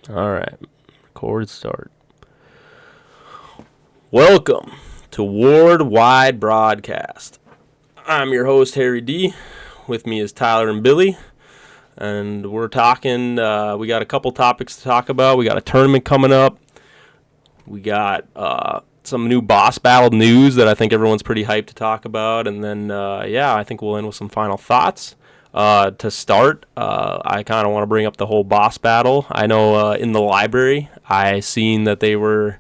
All right, record start. Welcome to Wide Broadcast. I'm your host, Harry D. With me is Tyler and Billy, and we're talking. We got a couple topics to talk about. We got a tournament coming up. We got some new boss battle news that I think everyone's pretty hyped to talk about, and then I think we'll end with some final thoughts. To start, I kind of want to bring up the whole boss battle. I know in the library, I seen that they were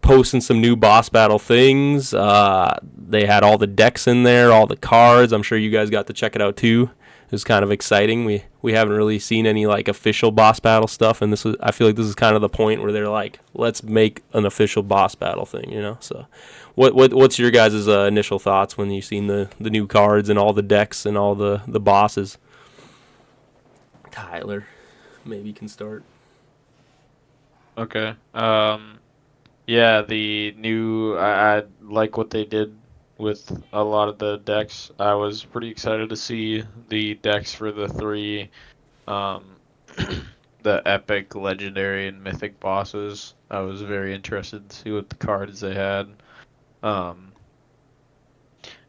posting some new boss battle things. They had all the decks in there, all the cards. I'm sure you guys got to check it out too. It was kind of exciting. We haven't really seen any like official boss battle stuff, and I feel like this is kind of the point where they're like, let's make an official boss battle thing, you know. So, what's your guys' initial thoughts when you seen the new cards and all the decks and all the bosses? Tyler, maybe you can start. Okay. Yeah, the new I like what they did with a lot of the decks. I was pretty excited to see the decks for the three um the epic, legendary, and mythic bosses. I was very interested to see what the cards they had. Um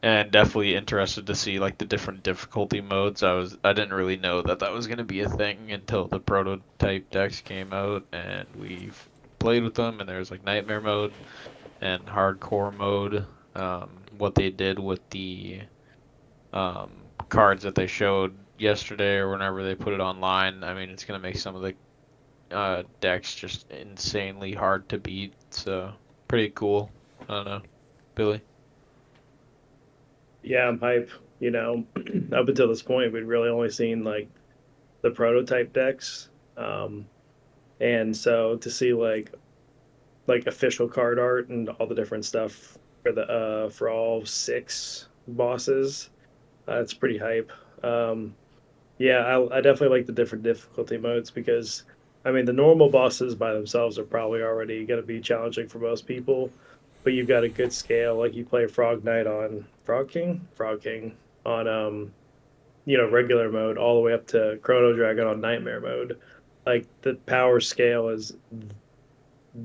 and definitely interested to see like the different difficulty modes. I didn't really know that that was going to be a thing until the prototype decks came out and we've played with them, and there's like nightmare mode and hardcore mode. What they did with the cards that they showed yesterday or whenever they put it online, I mean, it's gonna make some of the decks just insanely hard to beat. So pretty cool. I don't know, Billy. Yeah, I'm hype. Up until this point, we'd really only seen like the prototype decks, and so to see like official card art and all the different stuff for all six bosses, it's pretty hype. Um, yeah, I definitely like the different difficulty modes because I mean the normal bosses by themselves are probably already going to be challenging for most people, but you've got a good scale. Like you play Frog Knight on Frog King on regular mode, all the way up to Chrono Dragon on Nightmare mode. Like the power scale is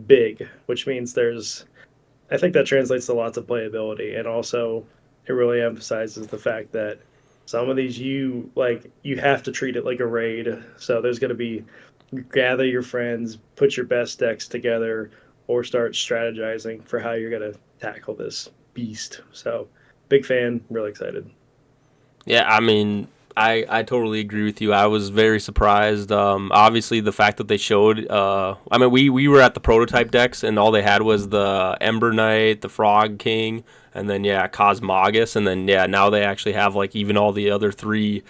big, which means there's I think that translates to lots of playability, and also it really emphasizes the fact that some of these you have to treat it like a raid. So there's going to be gather your friends, put your best decks together, or start strategizing for how you're going to tackle this beast. So big fan, really excited. Yeah, I mean, I totally agree with you. I was very surprised. Obviously, the fact that they showed. I mean, we were at the prototype decks, and all they had was the Ember Knight, the Frog King, and then yeah, Cosmogus, and then yeah, now they actually have like even all the other three,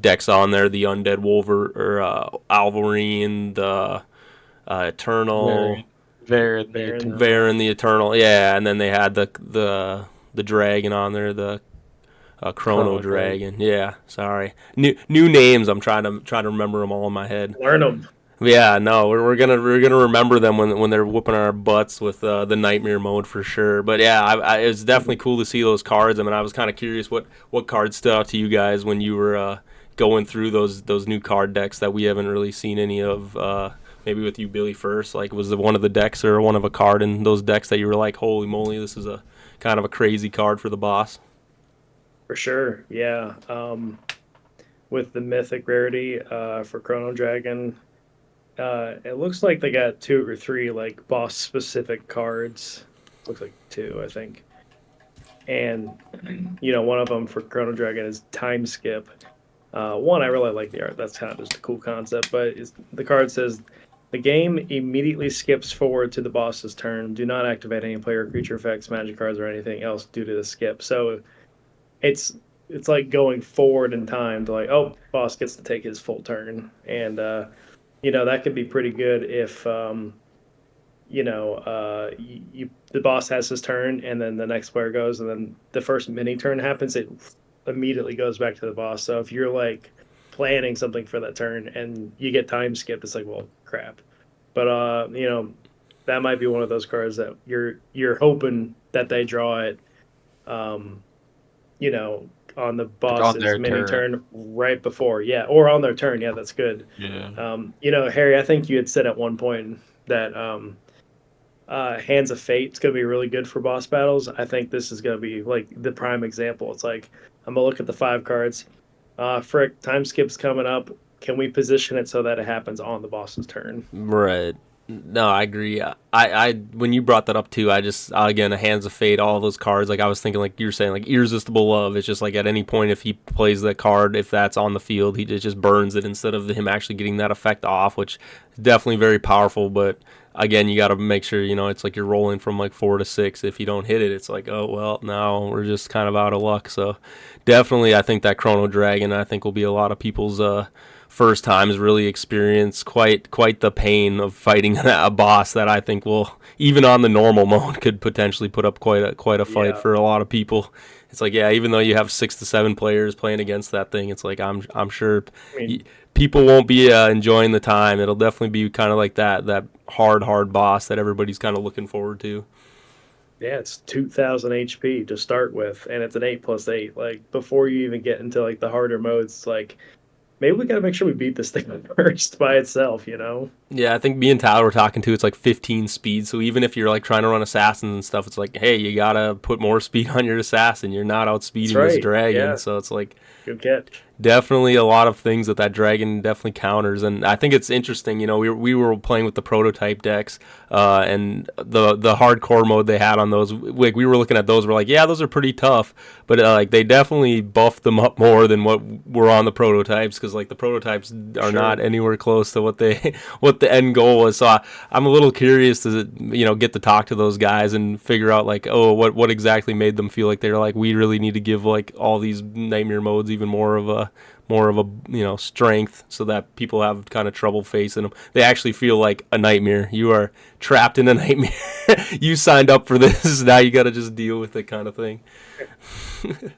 decks on there: the Undead Wolver or Alvarine, the Eternal, Variant, Variant the Baron, Eternal. Varen, the Eternal. Yeah, and then they had the dragon on there, the Chrono Chrono Dragon. Dragon. Yeah, sorry. New names. I'm trying to remember them all in my head. learn them. Yeah, no, we're gonna remember them when they're whooping our butts with the nightmare mode for sure. But yeah, it was definitely cool to see those cards. I mean, I was kind of curious what cards stood out to you guys when you were going through those new card decks that we haven't really seen any of. Maybe with you, Billy, first. Like, was it one of the decks or one of a card in those decks that you were like, holy moly, this is a kind of a crazy card for the boss? For sure, yeah. With the mythic rarity for Chrono Dragon, it looks like they got two or three like boss specific cards. Looks like two, I think. And one of them for Chrono Dragon is Time Skip. One, I really like the art. That's kind of just a cool concept. But the card says the game immediately skips forward to the boss's turn. Do not activate any player creature effects, magic cards, or anything else due to the skip. So it's it's like going forward in time to like, oh, boss gets to take his full turn, and that could be pretty good if the boss has his turn, and then the next player goes, and then the first mini turn happens, it immediately goes back to the boss. So if you're like planning something for that turn and you get time skipped, it's like, well, crap. But that might be one of those cards that you're hoping that they draw it, um, on the Like on boss's their mini turn. turn right before. Yeah, or on their turn. Yeah, that's good. Yeah. Harry, I think you had said at one point that Hands of Fate is going to be really good for boss battles. I think this is going to be like the prime example. It's like I'm gonna look at the 5 cards. Frick, time skip's coming up. Can we position it so that it happens on the boss's turn? Right. No, I agree. I when you brought that up too, I just again, Hands of Fate, all those cards. Like I was thinking, like you're saying, like Irresistible Love. It's just like at any point if he plays that card, if that's on the field, he just burns it instead of him actually getting that effect off, which is definitely very powerful. But again, you got to make sure it's like you're rolling from like 4 to 6. If you don't hit it, it's like, oh well, now we're just kind of out of luck. So definitely, I think that Chrono Dragon, I think will be a lot of people's first times really experience quite the pain of fighting a boss that I think will, even on the normal mode, could potentially put up quite a fight Yeah. for a lot of people. It's like, yeah, even though you have 6 to 7 players playing against that thing, it's like I'm sure I mean, people won't be enjoying the time. It'll definitely be kind of like that hard boss that everybody's kind of looking forward to. yeah, it's 2,000 HP to start with, and it's an 8+8. Like before you even get into like the harder modes, like maybe we got to make sure we beat this thing first by itself. Yeah, I think me and Tyler were talking too. It's like 15 speed. So even if you're like trying to run assassins and stuff, it's like, hey, you gotta put more speed on your assassin. You're not That's outspeeding this right. dragon. Yeah, So it's like good catch. definitely a lot of things that dragon definitely counters, and I think it's interesting. We were playing with the prototype decks, and the hardcore mode they had on those. Like we were looking at those, we're like, yeah, those are pretty tough, but like they definitely buffed them up more than what were on the prototypes, because like the prototypes are Sure. not anywhere close to what they what the end goal was. So I'm a little curious to get to talk to those guys and figure out like, oh, what exactly made them feel like they're like, we really need to give like all these nightmare modes even more of a strength, so that people have kind of trouble facing them. They actually feel like a nightmare. You are trapped in a nightmare. You signed up for this. Now you got to just deal with it, kind of thing.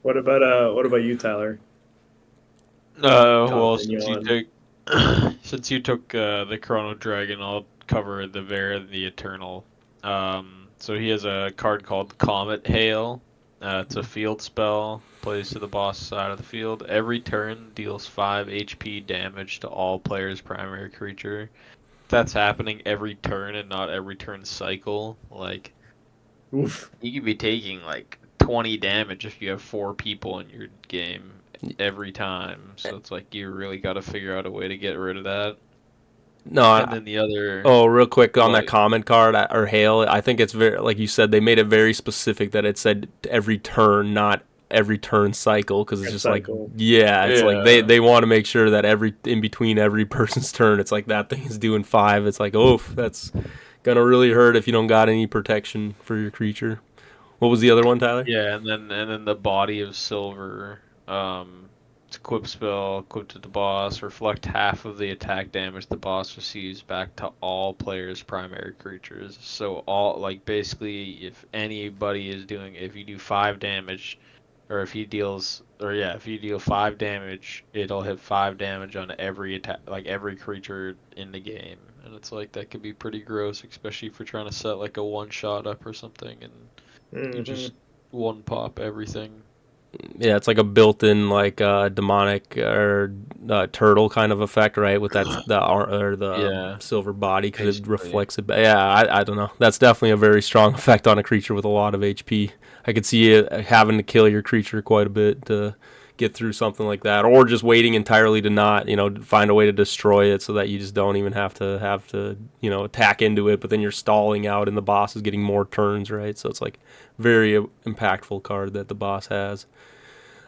What about you, Tyler? Well, Continue since you on. took the Chrono Dragon, I'll cover the Vare and the Eternal. So he has a card called Comet Hail. It's a field spell. Plays to the boss side of the field. Every turn deals 5 HP damage to all players' primary creature. That's happening every turn and not every turn cycle. Like, Oof. you could be taking like 20 damage if you have 4 people in your game every time. So it's like you really got to figure out a way to get rid of that. No, And then the other, oh, real quick on that like, comment card or hail, I think it's very, like you said, they made it very specific that it said every turn, not every turn cycle, because it's And just like, cycle. yeah, it's like yeah. they want to make sure that in between every person's turn, it's like that thing is doing 5. It's like, oof, that's gonna really hurt if you don't got any protection for your creature. What was the other one, Tyler? Yeah, and then the Body of Silver, it's equip spell, equipped to the boss, reflect half of the attack damage the boss receives back to all players' primary creatures. So all, like, basically if anybody is doing, if you do 5 damage, or if he deals, or yeah, if you deal 5 damage, it'll hit 5 damage on every attack, like every creature in the game. And it's like that could be pretty gross, especially if you're trying to set like a one shot up or something, and you Hmm. just one pop everything. Yeah, it's like a built-in like demonic or turtle kind of effect, right? With the Yeah, silver body, because it basically. reflects it. Yeah, I don't know. That's definitely a very strong effect on a creature with a lot of HP. I could see it having to kill your creature quite a bit to get through something like that, or just waiting entirely to not, find a way to destroy it so that you just don't even have to attack into it. But then you're stalling out, and the boss is getting more turns, right? So it's like very impactful card that the boss has.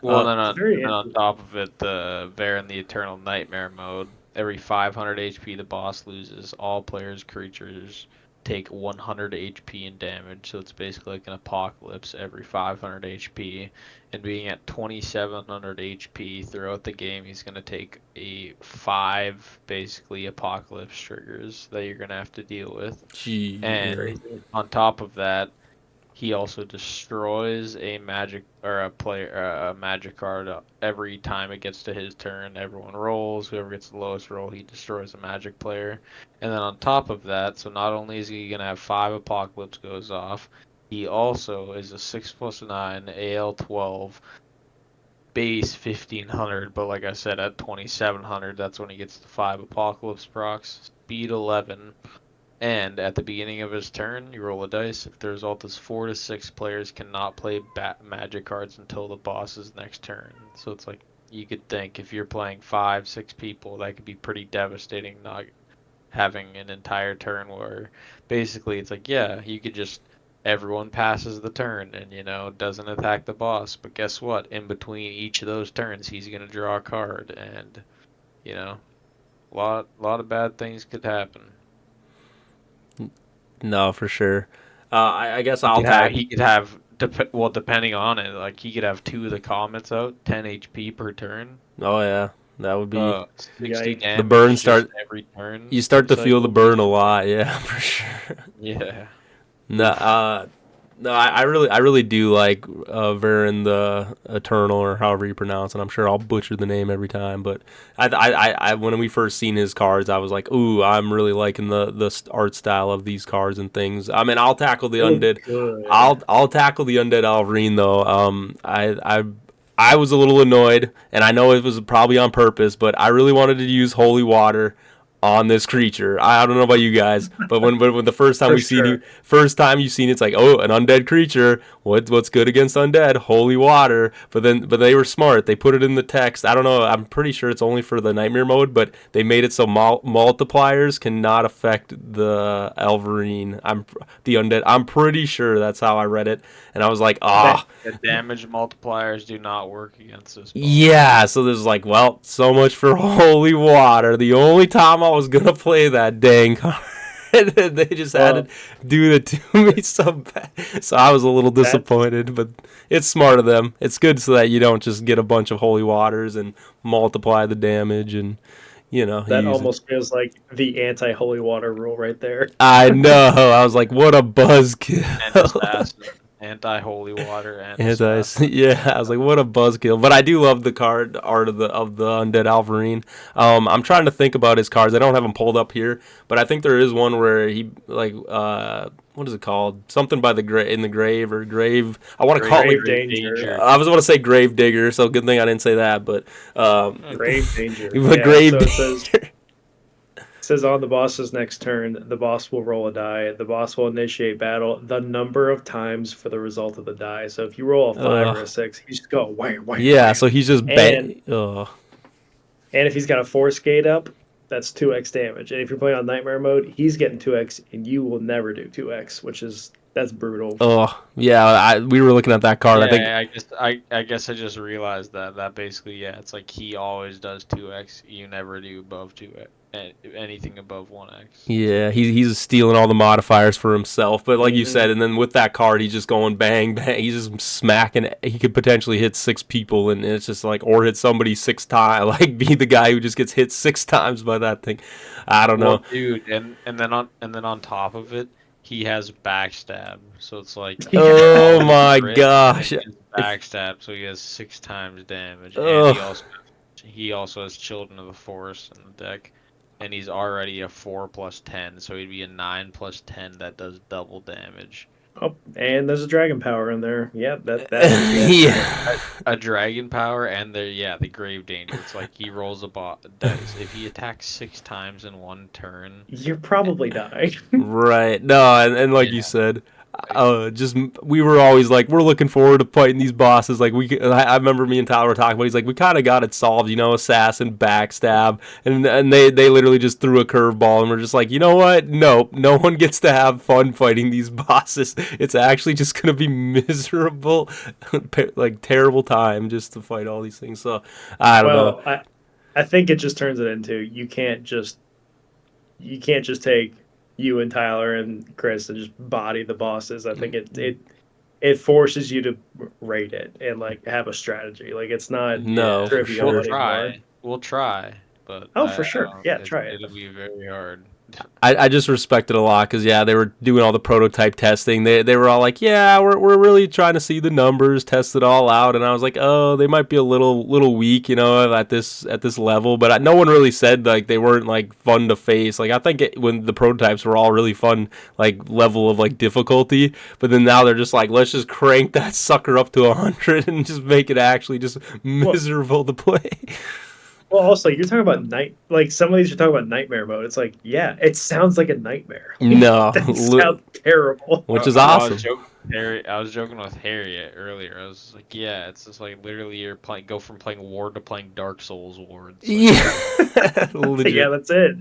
Well, Uh, and then It's on, very and on top of it, the Bear in the Eternal Nightmare mode, every 500 HP the boss loses, all players' creatures take 100 HP in damage. So it's basically like an apocalypse every 500 HP. And being at 2700 HP throughout the game, he's going to take 5 basically apocalypse triggers that you're going to have to deal with. Gee, yeah. And crazy. on top of that, he also destroys a magic card every time it gets to his turn. Everyone rolls. Whoever gets the lowest roll, he destroys a magic player. And then on top of that, so not only is he gonna have 5 apocalypse goes off, he also is a 6+9 AL 12 base 1500, but like I said, at 2700, that's when he gets the 5 Apocalypse procs, speed 11, and at the beginning of his turn, you roll a dice. If the result is 4 to 6 players cannot play magic cards until the boss's next turn. So it's like, you could think if you're playing 5, 6 people, that could be pretty devastating, not having an entire turn where basically it's like, yeah, you could just everyone passes the turn and doesn't attack the boss, but guess what, in between each of those turns he's going to draw a card, and a lot of bad things could happen. No, for sure. I guess I'll tag. He could have depending on it, like he could have 2 of the comets out, 10 HP per turn. Oh yeah, that would be 60 damage. The burn start every turn. You start to feel the burn a lot, yeah, for sure. Yeah. No, I really do like Varen the Eternal, or however you pronounce it. I'm sure I'll butcher the name every time, but I when we first seen his cards, I was like, ooh, I'm really liking the art style of these cards and things. I mean, I'll tackle the undead. I'll tackle the undead Alvarine though. I was a little annoyed, and I know it was probably on purpose, but I really wanted to use holy water on this creature. I don't know about you guys, but when the first time you've seen it's like, oh, an undead creature. What's good against undead? Holy water. But they were smart. They put it in the text. I don't know. I'm pretty sure it's only for the nightmare mode, but they made it so multipliers cannot affect the Alvarine. The undead. I'm pretty sure that's how I read it, and I was like, The damage multipliers do not work against this boss. Yeah, so there's like, well, so much for holy water. The only time I was gonna play that dang card, they just had to do it to me so bad. So I was a little disappointed, but it's smart of them. It's good so that you don't just get a bunch of holy waters and multiply the damage, and that almost feels like the anti-holy water rule right there. I know. I was like, what a buzzkill. Anti-holy water and yeah, I was like, what a buzzkill. But I do love the card art of the undead Alvarine. I'm trying to think about his cards. I don't have them pulled up here, but I think there is one where he what is it called? Something by in the grave or grave. I want to call it Grave Danger. I was going to say Grave Digger, so good thing I didn't say that. But Grave Danger. Grave Danger. It says on the boss's next turn, the boss will roll a die. The boss will initiate battle the number of times for the result of the die. So if you roll a 5 or a 6, you just go wham. Yeah, so he's just and if he's got a Force Gate up, that's 2x damage. And if you're playing on Nightmare mode, he's getting 2x, and you will never do 2x, that's brutal. Oh yeah, we were looking at that card. Yeah, I guess I just realized that basically, yeah, it's like he always does 2x. You never do above 2x. Anything above 1x. Yeah, he's stealing all the modifiers for himself. But like you said, and then with that card, he's just going bang, bang. He's just smacking. He could potentially hit 6 people, and it's just like, or hit somebody 6 times. Like, be the guy who just gets hit 6 times by that thing. I don't know, dude. And then on top of it, he has backstab. So it's like, oh my gosh, backstab. So he has 6 times damage, and he also has Children of the Forest in the deck. And he's already a 4 plus 10, so he'd be a 9 plus 10 that does double damage. Oh, and there's a dragon power in there. Yeah, yeah. A dragon power, and the Grave Danger. It's like he rolls a dice. If he attacks 6 times in one turn, you're probably dying. Right. No, and like you said, we were always like, we're looking forward to fighting these bosses. Like I remember me and Tyler were talking about. He's like, we kind of got it solved, assassin, backstab, and they literally just threw a curveball, and we're just like, you know what? Nope, no one gets to have fun fighting these bosses. It's actually just gonna be miserable, like terrible time just to fight all these things. So I don't know. I think it just turns it into you can't just take you and Tyler and Chris and just body the bosses. I think it forces you to rate it and like have a strategy. Like it's not trivial. We'll try, but for sure. Yeah, try it. It'll be very hard. I just respect it a lot because yeah, they were doing all the prototype testing. They were all like, yeah, we're really trying to see the numbers, test it all out, and I was like, oh, they might be a little weak, at this level. But no one really said like they weren't like fun to face. Like I think when the prototypes were all really fun, like level of like difficulty. But then now they're just like, let's just crank that sucker up to 100 and just make it actually just miserable to play. Well, also you're talking about like some of these you're talking about nightmare mode. It's like, yeah, it sounds like a nightmare. No, That sounds terrible. which is I was awesome. joking. I was joking with Harry earlier. I was like, "Yeah, it's just like literally you're go from playing Ward to playing Dark Souls Ward." Like, Yeah, legit. Yeah, that's it.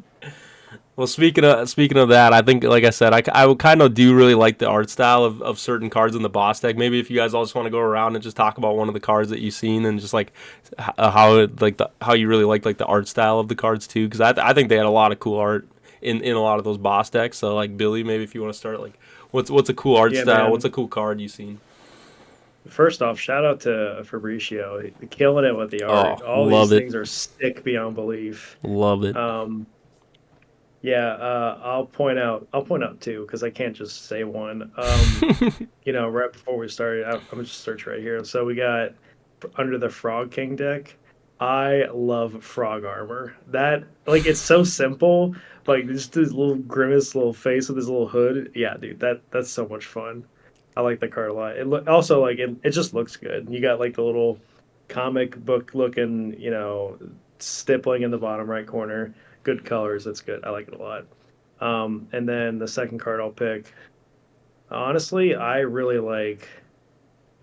Well, speaking of that, I think, like I said, I would kind of do really like the art style of certain cards in the boss deck. Maybe if you guys all just want to go around and just talk about one of the cards that you've seen and just like how you really like the art style of the cards too, because I think they had a lot of cool art in a lot of those boss decks. So like Billy, maybe if you want to start, like what's a cool art Yeah, style? man. What's a cool card you've seen? First off, shout out to Fabricio, killing it with the art. Oh, All these love it, things are sick beyond belief. love it. Yeah, I'll point out two because I can't just say one. Right before we started, I'm gonna just search right here. So we got under the Frog King deck. I love frog armor. That like it's so simple. Like just this little grimace, little face with his little hood. Yeah, dude, that's so much fun. I like the card a lot. Also like it just looks good. You got like the little comic book looking, stippling in the bottom right corner. Good colors. That's good. I like it a lot. And then the second card I'll pick. Honestly, I really like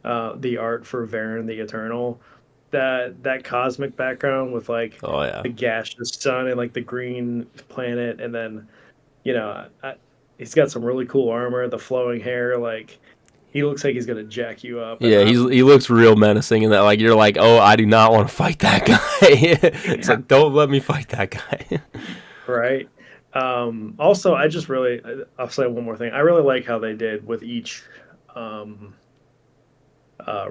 the art for Varen the Eternal. That cosmic background with like Oh yeah. the gaseous sun and like the green planet, and then he's got some really cool armor. The flowing hair, like he looks like he's gonna jack you up. And Yeah, he looks real menacing, and that like you're like, oh, I do not want to fight that guy. It's yeah, like, don't let me fight that guy. right. Also, I'll say one more thing. I really like how they did with each um,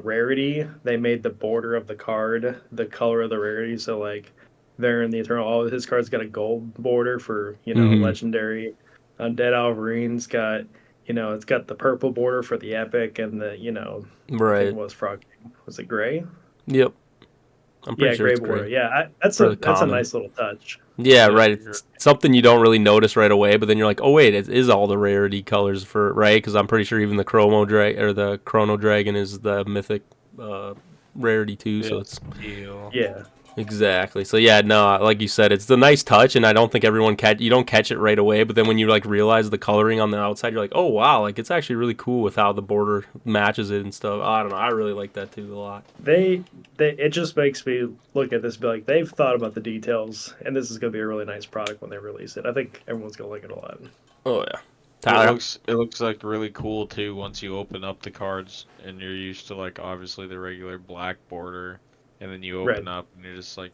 rarity. They made the border of the card the color of the rarity. So like there in the Eternal, all of his cards got a gold border for Hmm. legendary. Undead Alvarine's got it's got the purple border for the epic, and the I think it Right. was Frog. Was it gray? Yep. I'm pretty Yeah, sure gray it's border. great. Yeah, that's For a the that's a common. nice little touch. Yeah, yeah, right. It's something you don't really notice right away, but then you're like, oh wait, it is all the rarity colors for right? Because I'm pretty sure even the Chrono Dragon is the mythic uh, rarity too. So it's teal. Yeah, exactly. So yeah, no, like you said, it's a nice touch, and I don't think you don't catch it right away. But then when you like realize the coloring on the outside, you're like, oh wow, like it's actually really cool with how the border matches it and stuff. I don't know, I really like that too a lot. they it just makes me look at this and be like they've thought about the details, and this is going to be a really nice product when they release it. I think everyone's going to like it a lot. Oh yeah, It Tyler. looks it looks like really cool too once you open up the cards and you're used to like obviously the regular black border, and then you Red. open up and you're just like,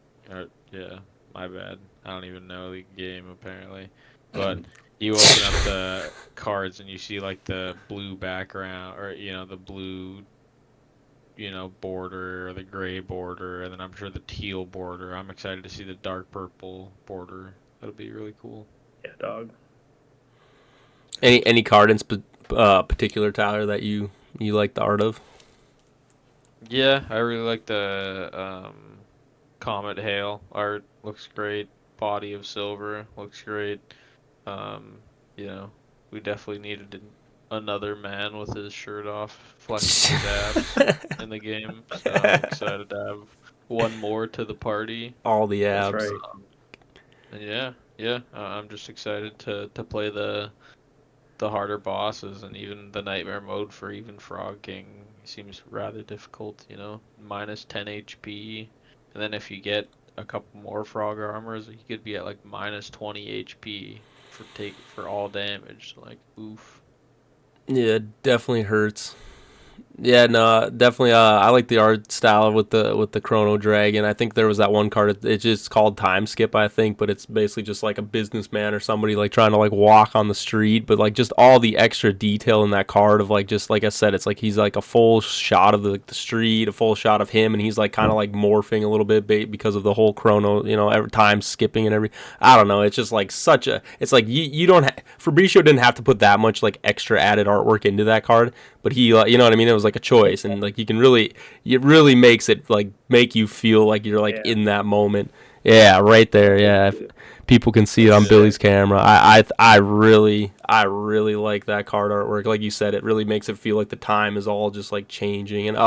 yeah, my bad. I don't even know the game apparently, but you open up the cards and you see like the blue background or the blue border or the gray border, and then I'm sure the teal border. I'm excited to see the dark purple border. That'll be really cool. Yeah, dog. Any card in particular, Tyler, that you like the art of? Yeah, I really like the Comet Hail art. Looks great. Body of Silver looks great. Um, you know, we definitely needed another man with his shirt off, flexing his abs in the game. So I'm excited to have one more to the party. All the That's abs. right. And yeah, I'm just excited to play the harder bosses, and even the nightmare mode for even Frog King seems rather difficult, minus 10 HP. And then if you get a couple more frog armors, you could be at like minus 20 HP for all damage. Like oof. Yeah, it definitely hurts. Yeah, no, definitely. I like the art style with the Chrono Dragon. I think there was that one card. It's just called Time Skip, I think, but it's basically just like a businessman or somebody like trying to like walk on the street, but like just all the extra detail in that card of like just like I said, it's like he's like a full shot of the street, a full shot of him, and he's like kind of like morphing a little bit because of the whole Chrono, every time skipping and every. I don't know. It's just like such a. It's like you don't. Fabricio didn't have to put that much like extra added artwork into that card, but he, you know what I mean? It was like a choice, and like it really makes it like make you feel like you're like Yeah. in that moment. Yeah, right there. Yeah, if people can see it It's on sick. Billy's camera. I really like that card artwork. Like you said, it really makes it feel like the time is all just like changing, and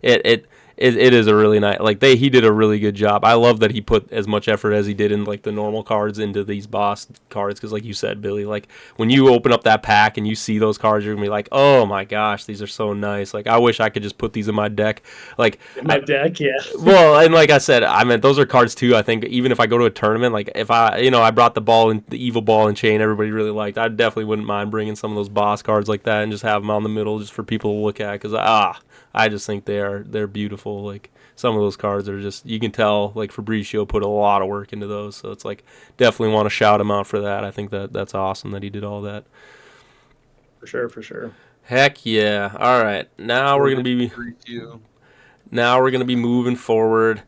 it it. It is a really nice he did a really good job. I love that he put as much effort as he did in like the normal cards into these boss cards because like you said, Billy, like when you open up that pack and you see those cards, you're gonna be like, oh my gosh, these are so nice. Like I wish I could just put these in my deck. Like In my deck, yeah. well, and like I said, I mean those are cards too. I think even if I go to a tournament, like if I brought the evil ball and chain everybody really liked, I definitely wouldn't mind bringing some of those boss cards like that and just have them on the middle just for people to look at because I just think they're beautiful. Like some of those cards are just you can tell like Fabricio put a lot of work into those. So it's like definitely want to shout him out for that. I think that's awesome that he did all that. For sure, for sure. Heck yeah! All right, now we're gonna be moving forward.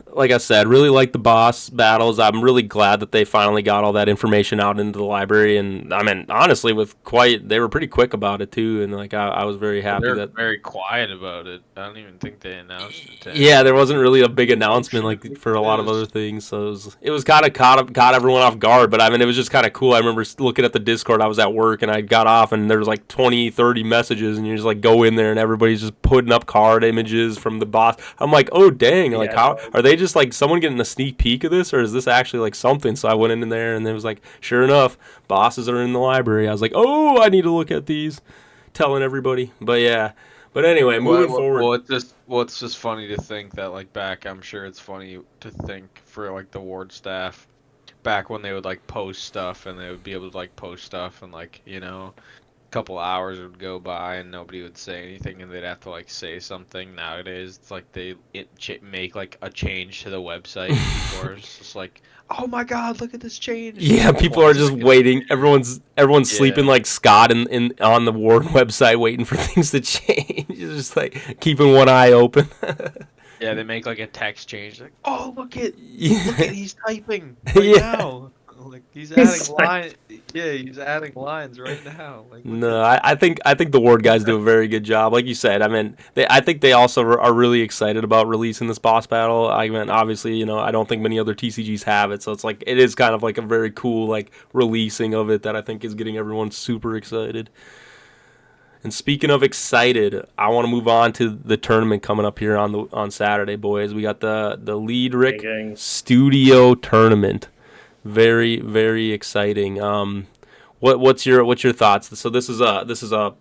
Like I said, really like the boss battles. I'm really glad that they finally got all that information out into the library, and I mean, honestly, they were pretty quick about it too, and like I was very happy They're that. very quiet about it. I don't even think they announced it to Yeah, there anyone. wasn't really a big Oh announcement shit! like Look for a at lot of other this. things, so it was kind of caught everyone off guard. But I mean, it was just kind of cool. I remember looking at the Discord. I was at work and I got off, and there was like 20, 30 messages, and you just like go in there, and everybody's just putting up card images from the boss. I'm like, oh dang! Like, Yeah, how no, are they just like someone getting a sneak peek of this, or is this actually like something? So I went in there, and it was like, sure enough, bosses are in the library. I was like, oh, I need to look at these, telling everybody. But yeah. But anyway, moving forward. It's just funny to think that like back. I'm sure it's funny to think for like the ward staff back when they would like post stuff and they would be able to like post stuff and like a couple hours would go by and nobody would say anything and they'd have to like say something. Nowadays it's like make like a change to the website and people are just like, oh my god, look at this change. It's Yeah, like people are 20 just seconds. waiting. Everyone's sleeping Yeah. like Scott in on the Ward website, waiting for things to change. It's just like keeping one eye open. Yeah, they make like a text change, like, "Oh, look Yeah, at, he's typing right yeah. now. Like he's adding it's like, line, yeah, he's adding lines right now. Like, look No, at." I think the Ward guys do a very good job. Like you said, I mean, I think they also are really excited about releasing this boss battle. I mean, obviously, I don't think many other TCGs have it, so it's like it is kind of like a very cool like releasing of it that I think is getting everyone super excited. And speaking of excited, I want to move on to the tournament coming up here on Saturday, boys. We got the gang, Leedrick gang. Studio Tournament. Very very exciting. What's your thoughts? So this is a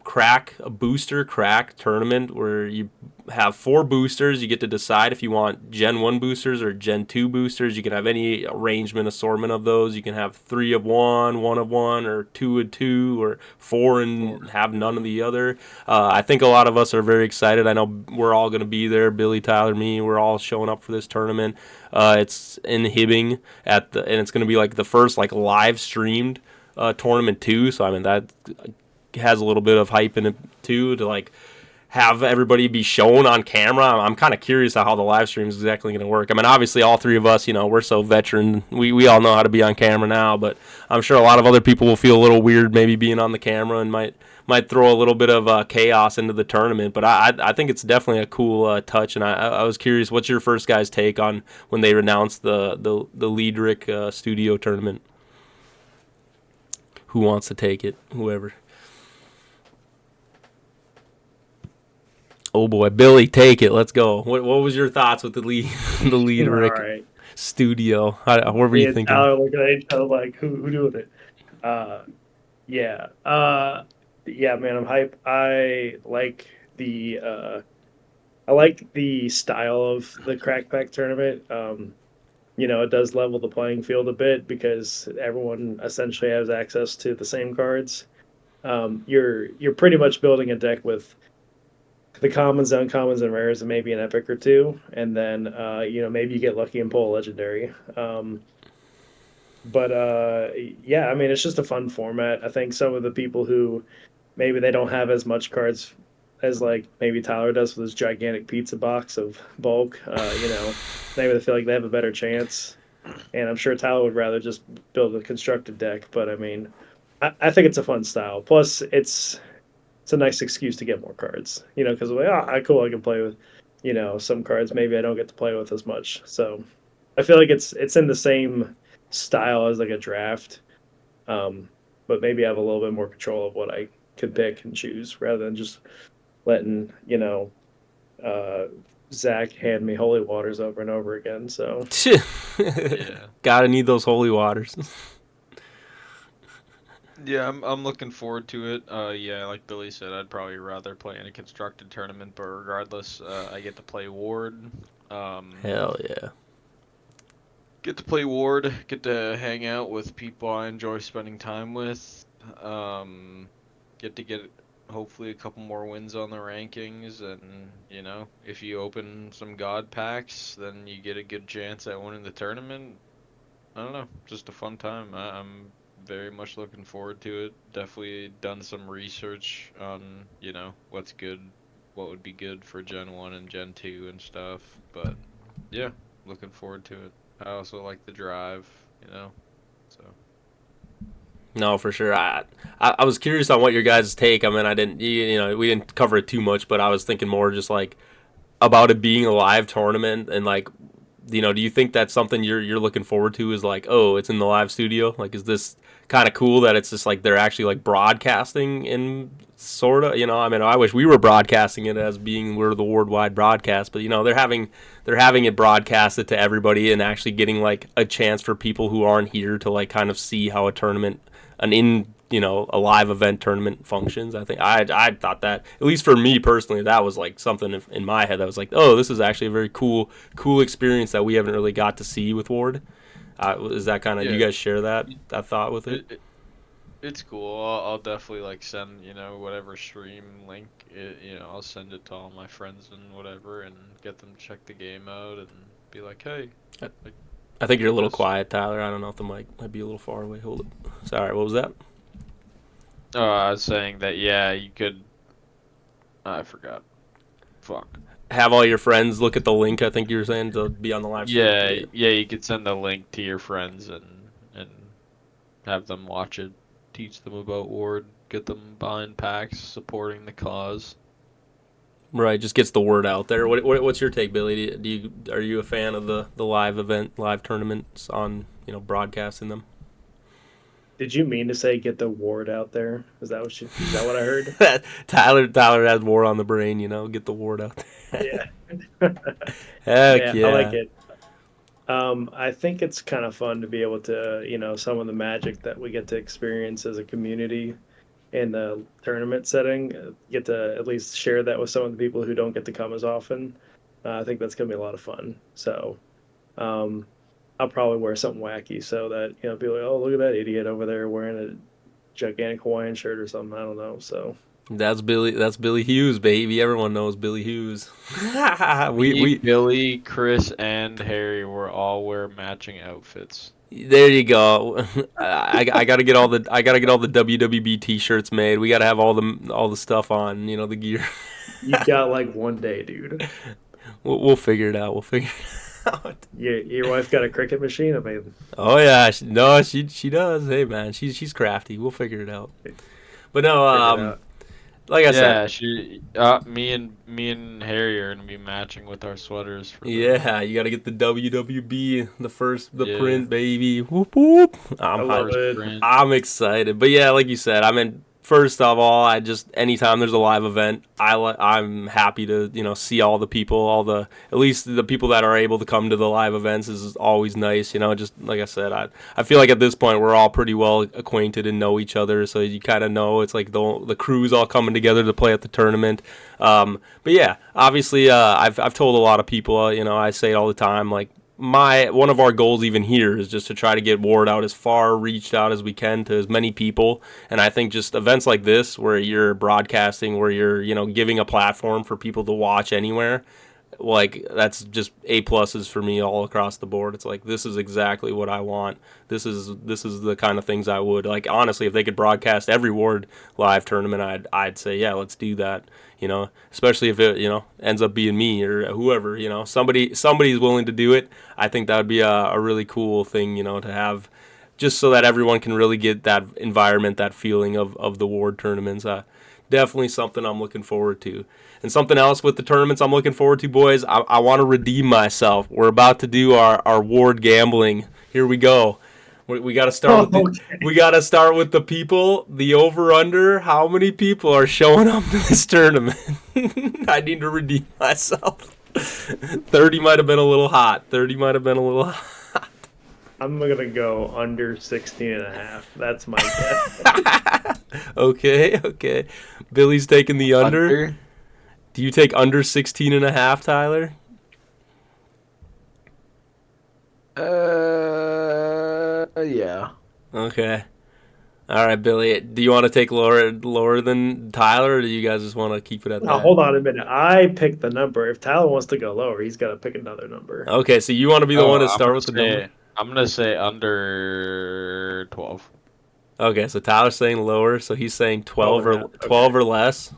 booster crack tournament where you have four boosters. You get to decide if you want Gen 1 boosters or Gen 2 boosters. You can have any arrangement assortment of those. You can have three of one of one, or two of two, or four and have none of the other. I think a lot of us are very excited. I know we're all going to be there. Billy, Tyler, me. We're all showing up for this tournament. It's in Hibbing and it's going to be like the first like live streamed tournament too. So I mean that has a little bit of hype in it too to like have everybody be shown on camera. I'm kind of curious how the live stream is exactly going to work. I mean, obviously, all three of us, we're so veteran. We all know how to be on camera now, but I'm sure a lot of other people will feel a little weird maybe being on the camera and might throw a little bit of chaos into the tournament. But I think it's definitely a cool touch, and I was curious, what's your first guys' take on when they announced the Leedrick Studio Tournament? Who wants to take it? Whoever. Oh boy, Billy, take it. Let's go. What was your thoughts with the lead the lead All Rick right. studio? What were Me you and thinking? Tyler looking at each other like, who doing it? Uh, yeah. Yeah, man, I'm hype. I like the style of the crackback tournament. It does level the playing field a bit because everyone essentially has access to the same cards. You're pretty much building a deck with the commons, uncommons, and rares, and maybe an epic or two, and then maybe you get lucky and pull a legendary. But yeah, I mean, it's just a fun format. I think some of the people who maybe they don't have as much cards as like maybe Tyler does with his gigantic pizza box of bulk. Maybe they feel like they have a better chance. And I'm sure Tyler would rather just build a constructed deck. But I mean, I think it's a fun style. Plus, it's a nice excuse to get more cards. Because like, cool, I can play with, some cards maybe I don't get to play with as much. So I feel like it's in the same style as like a draft, but maybe I have a little bit more control of what I could pick and choose rather than just letting Zach hand me holy waters over and over again. So Yeah. Gotta need those holy waters. Yeah, I'm looking forward to it. Yeah, like Billy said, I'd probably rather play in a constructed tournament, but regardless, I get to play Ward. Hell yeah. Get to play Ward, get to hang out with people I enjoy spending time with. Get to get hopefully a couple more wins on the rankings, and if you open some God packs, then you get a good chance at winning the tournament. I don't know, just a fun time. I'm very much looking forward to it. Definitely done some research on, what's good, what would be good for Gen 1 and Gen 2 and stuff. But yeah, looking forward to it. I also like the drive, so. No, for sure. I was curious on what your guys' take. I mean, I didn't, we didn't cover it too much, but I was thinking more just like about it being a live tournament and like, do you think that's something you're looking forward to? Is like, oh, it's in the live studio. Like, is this kind of cool that it's just like they're actually like broadcasting in sort of? I mean, I wish we were broadcasting it as being we're the worldwide broadcast, but they're having it broadcasted to everybody and actually getting like a chance for people who aren't here to like kind of see how a tournament, a live event tournament functions. I think I thought that, at least for me personally, that was like something in my head that was like, oh, this is actually a very cool experience that we haven't really got to see with Ward. Is that kind of, Yeah. you guys share that thought with it? It's cool. I'll definitely like send whatever stream link. I'll send it to all my friends and whatever, and get them to check the game out and be like, hey. I think you're a little Yes. quiet, Tyler. I don't know if the mic might be a little far away. Hold it. Sorry, what was that? Oh, I was saying that, yeah, you could. I forgot. Fuck. Have all your friends look at the link. I think you were saying to be on the live stream. Yeah, you could send a link to your friends and have them watch it, teach them about Ward, get them buying packs, supporting the cause. Right, just gets the word out there. What's your take, Billy? Are you a fan of the live tournaments on broadcasting them? did you mean to say get the ward out there? Is that what I heard? Tyler has war on the brain. Get the word out there. Yeah. Heck yeah. I like it. I think it's kind of fun to be able to, some of the magic that we get to experience as a community in the tournament setting, get to at least share that with some of the people who don't get to come as often. I think that's going to be a lot of fun. So I'll probably wear something wacky so that, people are like, oh, look at that idiot over there wearing a gigantic Hawaiian shirt or something. I don't know. So That's Billy Hughes, baby. Everyone knows Billy Hughes. Billy, Chris, and Harry were all wear matching outfits. There you go. I gotta get all the WWB T-shirts made. We gotta have all the stuff on. The gear. you've got like one day, dude. We'll figure it out. Your wife got a cricket machine? I mean, Oh yeah, she does. Hey man, she's crafty. We'll figure it out. But no, like I said, me and Harry are gonna be matching with our sweaters. Yeah, you gotta get the WWB, the Yeah. print, baby. Whoop whoop. I love it. Brand. I'm excited. But yeah, like you said, I mean, first of all, anytime there's a live event, I'm happy to see all the people, at least the people that are able to come to the live events is always nice. Just like I said, I feel like at this point we're all pretty well acquainted and know each other, so you kind of know it's like the crew's all coming together to play at the tournament. But yeah, obviously I've told a lot of people, I say it all the time, like, one of our goals even here is just to try to get Ward out as far reached out as we can to as many people. And I think just events like this where you're broadcasting, where you're, giving a platform for people to watch anywhere, like that's just A pluses for me all across the board. It's like, this is exactly what I want. This is the kind of things I would like. Honestly, if they could broadcast every Ward live tournament, I'd say, yeah, let's do that. Especially if it ends up being me or whoever. Somebody's willing to do it. I think that would be a really cool thing, to have, just so that everyone can really get that environment, that feeling of the Ward tournaments. Definitely something I'm looking forward to. And something else with the tournaments I'm looking forward to, boys, I want to redeem myself. We're about to do our Ward gambling. Here we go. We got to start we got to start with the people, the over under. How many people are showing up to this tournament? I need to redeem myself. 30 might have been a little hot. I'm going to go under 16.5. That's my guess. Okay. Billy's taking the under. Do you take under 16.5, Tyler? Yeah. Okay. All right, Billy. Do you want to take lower than Tyler, or do you guys just want to keep it at that? Now, hold on a minute. I picked the number. If Tyler wants to go lower, he's got to pick another number. Okay, so you want to be the one to start with the number? I'm going to say under 12. Okay, so Tyler's saying lower, so he's saying 12 or less.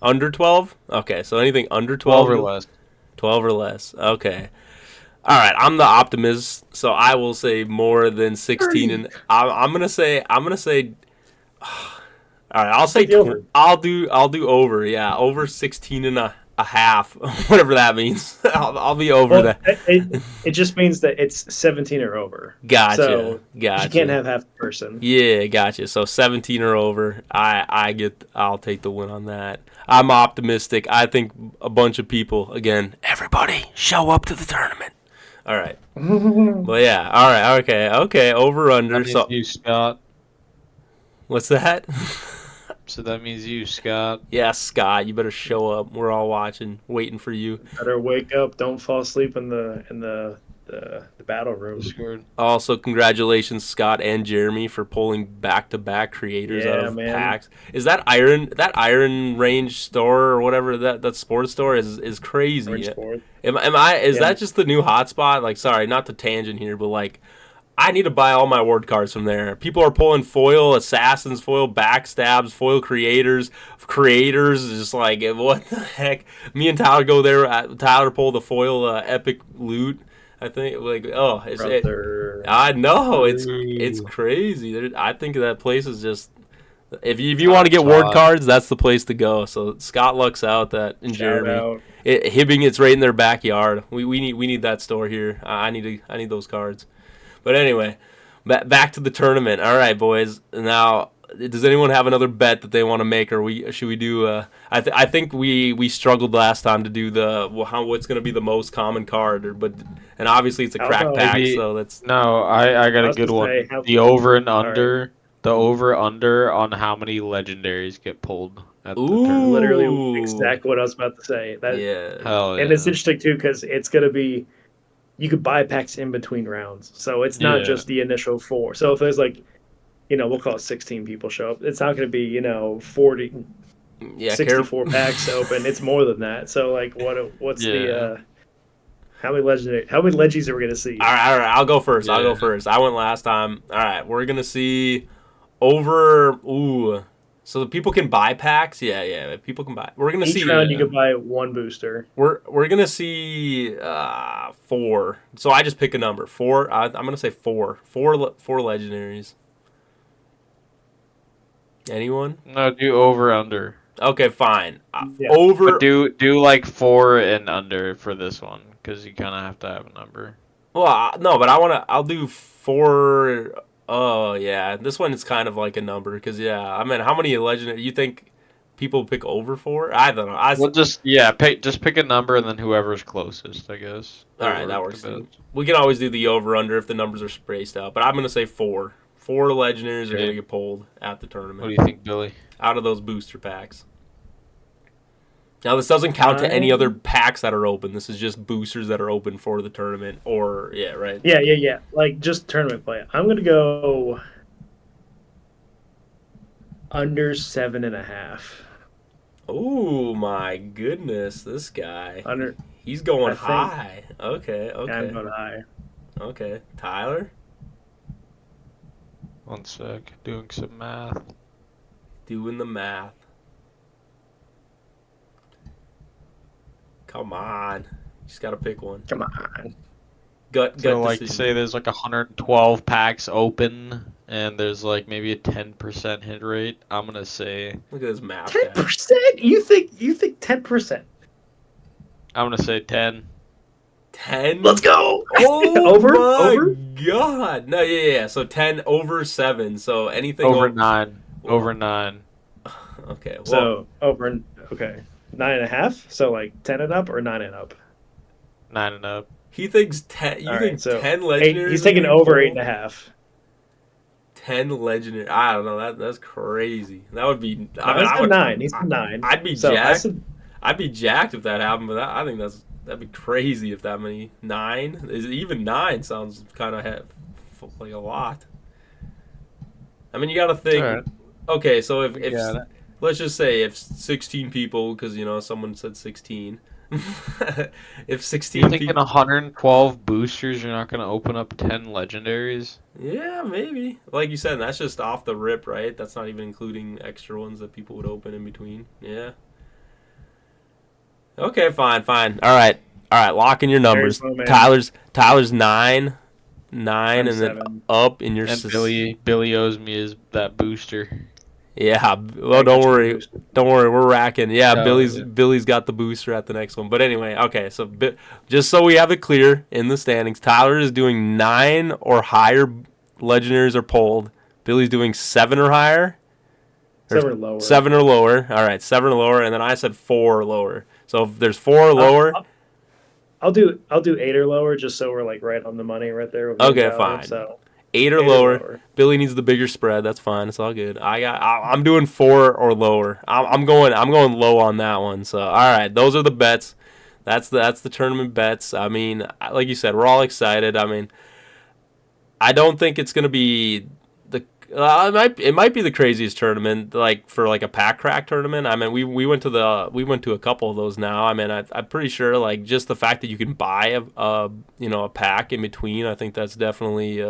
Under 12? Okay, so anything under 12 or less. 12 or less. Okay. All right, I'm the optimist, so I will say more than 16, and I'm gonna say. All right, I'll say I'll do over. Yeah, over 16 and a half, whatever that means. I'll be over that. It just means that it's 17 or over. Gotcha. So gotcha. You can't have half the person. Yeah, gotcha. So 17 or over. I'll take the win on that. I'm optimistic. I think a bunch of people, again, everybody show up to the tournament. All right. But yeah, all right, okay, over under. That means you, Scott. What's that? So that means you, Scott. Yeah, Scott, you better show up. We're all watching, waiting for you. Better wake up. Don't fall asleep in the battle room. Also, congratulations, Scott and Jeremy, for pulling back-to-back creators out of packs. Is that Iron Range store or whatever that sports store is crazy? Is that just the new hotspot? Like, sorry, not the tangent here, but like, I need to buy all my ward cards from there. People are pulling foil assassins, foil backstabs, foil creators, just like, what the heck? Me and Tyler go there. Tyler pull the foil epic loot. I think I know it's crazy. I think that place is just, if you want to get ward cards, that's the place to go. So Scott lucks out that in Jeremy. Hibbing, it's right in their backyard. We need that store here. I need those cards. But anyway, back to the tournament. All right, boys. Now, does anyone have another bet that they want to make, or should we do? I think we struggled last time to do what's going to be the most common card, and obviously it's a crack pack, so that's I got a good one. The over and under. The over under on how many legendaries get pulled at the tournament. Literally exactly what I was about to say. And it's interesting too because it's going to be. You could buy packs in between rounds, so it's not just the initial 4. So if there's we'll call it 16 people show up, it's not going to be 40, 64 packs open. It's more than that. So what's the how many legies are we going to see? All right, I'll go first. I went last time. All right, we're going to see over. So the people can buy packs? Yeah, people can buy. We're going to see. Each round you can buy 1 booster. We're going to see 4. So I just pick a number. 4. I'm going to say 4. 4 legendaries. Anyone? No, do over under. Okay, fine. Over. But do like 4 and under for this one because you kind of have to have a number. Well, no, but I'll do 4. Oh, yeah. This one is kind of like a number because, I mean, how many legendary you think people pick over 4? I don't know. Just pick a number and then whoever's closest, I guess. All right, that works. We can always do the over-under if the numbers are spaced out, but I'm going to say 4. 4 legendaries are going to get pulled at the tournament. What do you think, Billy? Out of those booster packs. Now, this doesn't count to any other packs that are open. This is just boosters that are open for the tournament. Or, yeah, right? Yeah. Like, just tournament play. I'm going to go under 7.5. Oh, my goodness. This guy. Under. He's going high. Okay. I'm going high. Okay. Tyler? One sec. Doing some math. Doing the math. Come on. You just got to pick one. Come on. Gut So, like, decision. say there's like 112 packs open, and there's like maybe a 10% hit rate. I'm gonna say. Look at this math. 10%? You think 10%? I'm gonna say 10. 10? Let's go. Oh over? my Over? God. No, yeah. So 10 over 7. So anything Over 9. Well, Over 9. Okay. Well, So over. Okay. 9.5. So like 10 and up or 9 and up. 9 and up. he thinks 10. You All think right, so 10 legendaries? he's taking are over pulled? 8.5. 10 legendary. I don't know. That's crazy. That would be. I would 9. He's 9. I'd be So jacked. I'd be jacked if that happened. But I think that'd be crazy if that many 9. Even 9 sounds kind of like a lot. I mean, you got to think. All right. Okay, so if got it. let's just say if 16 people, because someone said 16. If 16 You're thinking people, 112 boosters, you're not gonna open up 10 legendaries? yeah, maybe. Like you said, that's just off the rip, right? That's not even including extra ones that people would open in between. Yeah. Okay, fine. All right. Lock in your numbers. Tyler's 9, I'm and then 7. up in your. And Billy owes me that booster. Yeah. Well, don't worry. We're racking. Yeah, Oh, Billy's got the booster at the next one. But anyway, okay. So just so we have it clear in the standings, Tyler is doing 9 or higher legendaries are pulled. Billy's doing 7 or higher. 7 or lower. 7 or lower. All right, 7 or lower, and then I said 4 or lower. So if there's 4 or lower, I'll do 8 or lower, just so we're like right on the money right there. With Okay, mentality. fine. So 8 or lower. Billy needs the bigger spread. That's fine. It's all good. I'm doing 4 or lower. I'm going low on that one. So all right, those are the bets. That's the tournament bets. I mean, like you said, we're all excited. I mean, I don't think it's gonna be it might be the craziest tournament, like for like a pack crack tournament. I mean, we went to a couple of those now. I mean, I'm pretty sure like just the fact that you can buy a pack in between. I think that's definitely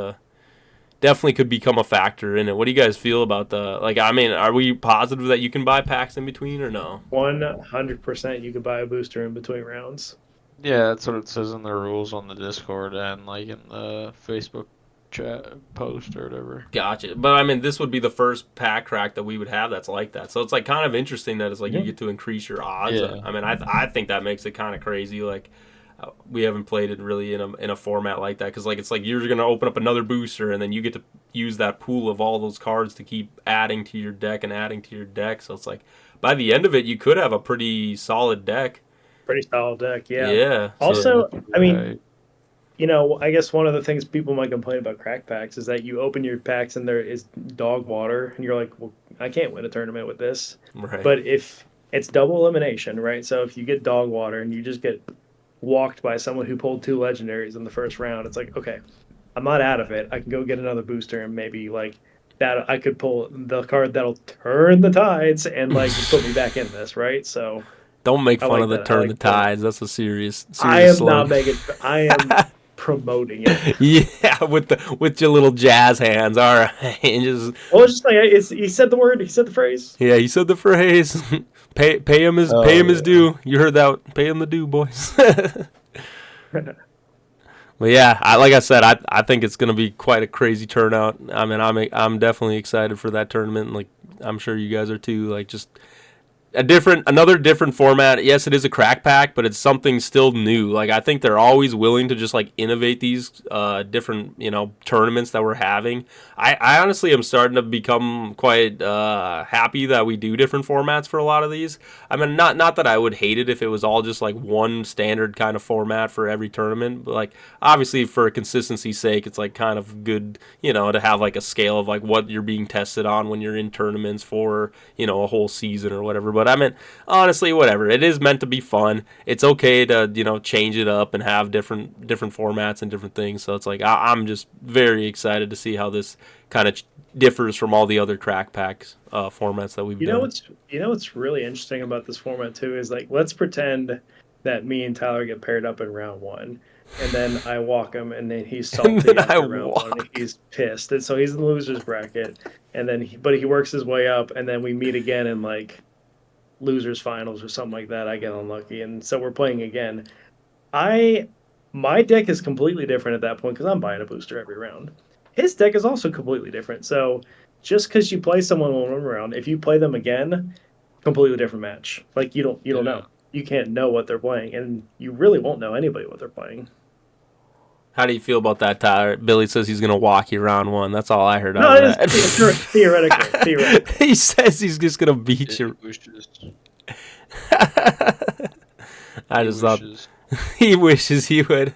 could become a factor in it. What do you guys feel about I mean, are we positive that you can buy packs in between or no? 100%, you could buy a booster in between rounds. Yeah, that's what it says in the rules on the Discord and like in the Facebook chat post or whatever. Gotcha. But I mean, this would be the first pack crack that we would have that's like that. So it's like kind of interesting that it's like you get to increase your odds. Yeah. I mean, I think that makes it kind of crazy. Like we haven't played it really in a format like that because like it's like you're gonna open up another booster and then you get to use that pool of all those cards to keep adding to your deck and adding to your deck. So it's like by the end of it, you could have a pretty solid deck. Pretty solid deck, yeah. Yeah. Also, I mean, Right. I guess one of the things people might complain about crack packs is that you open your packs and there is dog water, and you're like, well, I can't win a tournament with this. Right. But if it's double elimination, right? So if you get dog water and you just get walked by someone who pulled 2 legendaries in the first round, it's like, okay, I'm not out of it. I can go get another booster and maybe like that I could pull the card that'll turn the tides and like put me back in this, right? So don't make fun of the turn the tides. That's a serious I am slogan. not making. I am promoting it. Yeah, with your little jazz hands. All right, and just. Well, it's just like he said the word. He said the phrase. Yeah, he said the phrase. pay him his due. You heard that? Pay him the due, boys. But yeah, like I said, I think it's gonna be quite a crazy turnout. I mean, I'm definitely excited for that tournament. Like I'm sure you guys are too. Like just another different format. Yes, it is a crack pack, but it's something still new. Like I think they're always willing to just like innovate these different tournaments that we're having. I honestly am starting to become quite happy that we do different formats for a lot of these. I mean, not that I would hate it if it was all just like one standard kind of format for every tournament, but like obviously for consistency's sake, it's like kind of good, to have like a scale of like what you're being tested on when you're in tournaments for a whole season or whatever. But But I mean, honestly, whatever. It is meant to be fun. It's okay to, you know, change it up and have different formats and different things. So it's like I'm just very excited to see how this kind of differs from all the other crack packs formats that we've done. What's really interesting about this format too is like, let's pretend that me and Tyler get paired up in round one, and then I walk him, and then he's And salty then I after round one. walk. And he's pissed, and so he's in the losers bracket, and then but he works his way up, and then we meet again in like losers finals or something like that. I get unlucky, and so we're playing again. My deck is completely different at that point because I'm buying a booster every round. His deck is also completely different. So just because you play someone one round, if you play them again, completely different match. Like you don't know. You can't know what they're playing, and you really won't know anybody what they're playing. How do you feel about that, Tyler? Billy says he's going to walk you round one. That's all I heard No, out of that. Theoretically. He says he's just going to beat you. I just thought he wishes he would.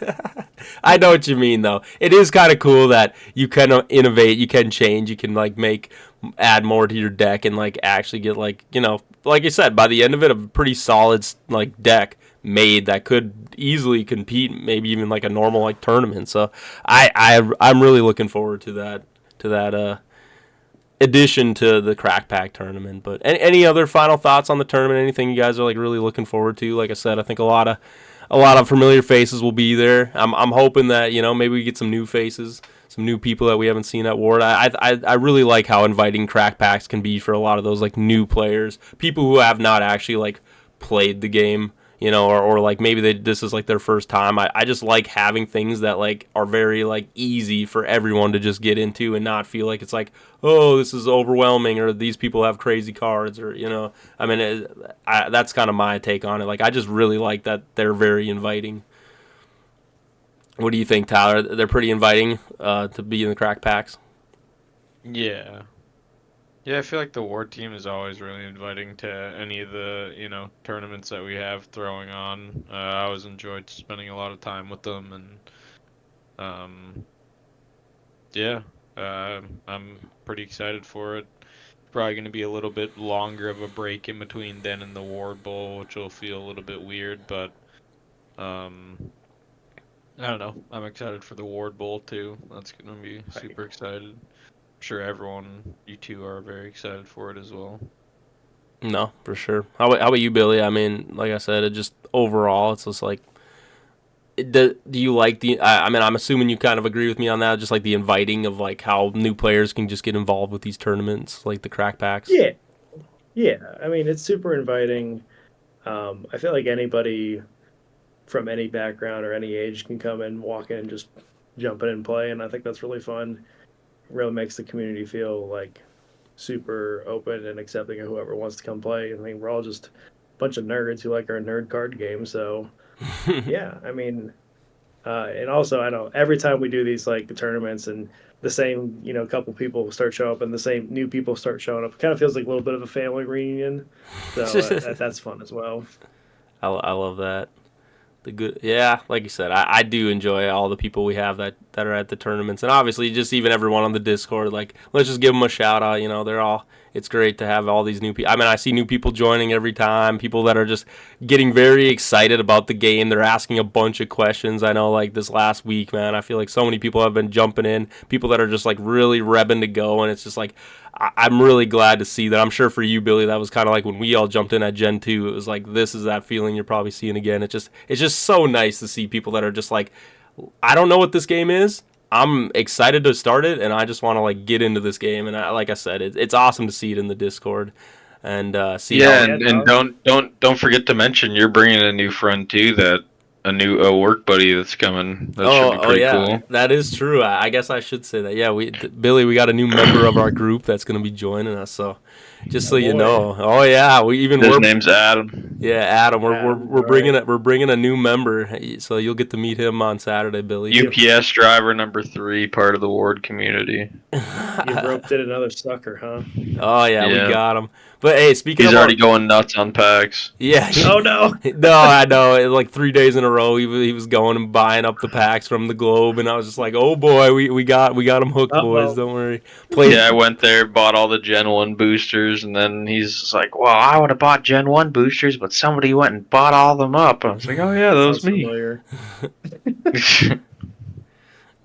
I know what you mean, though. It is kind of cool that you can innovate, you can change, you can like add more to your deck and like actually get like, you know, like you said, by the end of it, a pretty solid like deck made that could easily compete, maybe even like a normal like tournament. So I'm really looking forward to that addition to the crack pack tournament. But any other final thoughts on the tournament? Anything you guys are like really looking forward to? Like I said, I think a lot of familiar faces will be there. I'm hoping that, you know, maybe we get some new faces, some new people that we haven't seen at Ward. I really like how inviting crack packs can be for a lot of those like new players, people who have not actually like played the game, you know, or like maybe this is like their first time. I just like having things that like are very like easy for everyone to just get into and not feel like it's like, oh, this is overwhelming or these people have crazy cards or, you know, I mean, that's kind of my take on it. Like, I just really like that they're very inviting. What do you think, Tyler? They're pretty inviting to be in the crack packs. Yeah. Yeah, I feel like the Ward team is always really inviting to any of the, you know, tournaments that we have throwing on. I always enjoyed spending a lot of time with them, and yeah, I'm pretty excited for it. Probably going to be a little bit longer of a break in between then and the Ward Bowl, which will feel a little bit weird, but I don't know. I'm excited for the Ward Bowl too. That's going to be super excited. I'm sure everyone, you two, are very excited for it as well. No, for sure. How about you, Billy? I mean, like I said, it just overall, it's just like, do you like I mean, I'm assuming you kind of agree with me on that, just like the inviting of like how new players can just get involved with these tournaments, like the crack packs. Yeah. I mean, it's super inviting. I feel like anybody from any background or any age can come and walk in and just jump in and play, and I think that's really fun. It really makes the community feel like super open and accepting of whoever wants to come play. I mean, we're all just a bunch of nerds who like our nerd card game, so yeah. I mean, and also I know every time we do these like the tournaments and the same, you know, couple people start showing up and the same new people start showing up, it kind of feels like a little bit of a family reunion. So that's fun as well. I love that. The good, yeah, like you said, I do enjoy all the people we have that are at the tournaments, and obviously just even everyone on the Discord. Like, let's just give them a shout out. You know, they're all. It's great to have all these new people. I mean, I see new people joining every time. People that are just getting very excited about the game. They're asking a bunch of questions. I know, like this last week, man, I feel like so many people have been jumping in. People that are just like really rebbing to go, and it's just like I'm really glad to see that. I'm sure for you, Billy, that was kind of like when we all jumped in at Gen 2. It was like, this is that feeling you're probably seeing again. It's just so nice to see people that are just like, I don't know what this game is. I'm excited to start it, and I just want to like get into this game. And like I said, it's awesome to see it in the Discord and see. Yeah, and don't forget to mention you're bringing a new friend too, that a work buddy that's coming. That should be pretty cool. That is true. I guess I should say that. Yeah, Billy, we got a new member of our group that's going to be joining us. So, just so you know. Oh yeah, his name's Adam. Yeah, Adam. We're bringing a new member, so you'll get to meet him on Saturday, Billy. UPS driver number 3, part of the Ward community. You roped in another sucker, huh? Oh yeah, we got him. But hey, speaking He's of already going nuts on packs. yeah, Oh no! no, I know. Like 3 days in a row, he was going and buying up the packs from the Globe, and I was just like, oh boy, we got him hooked, boys. Uh-oh. Don't worry. Played. Yeah, I went there, bought all the Gen 1 boosters, and then he's just like, well, I would have bought Gen 1 boosters, but somebody went and bought all of them up. And I was like, oh yeah, that was Sounds me. familiar.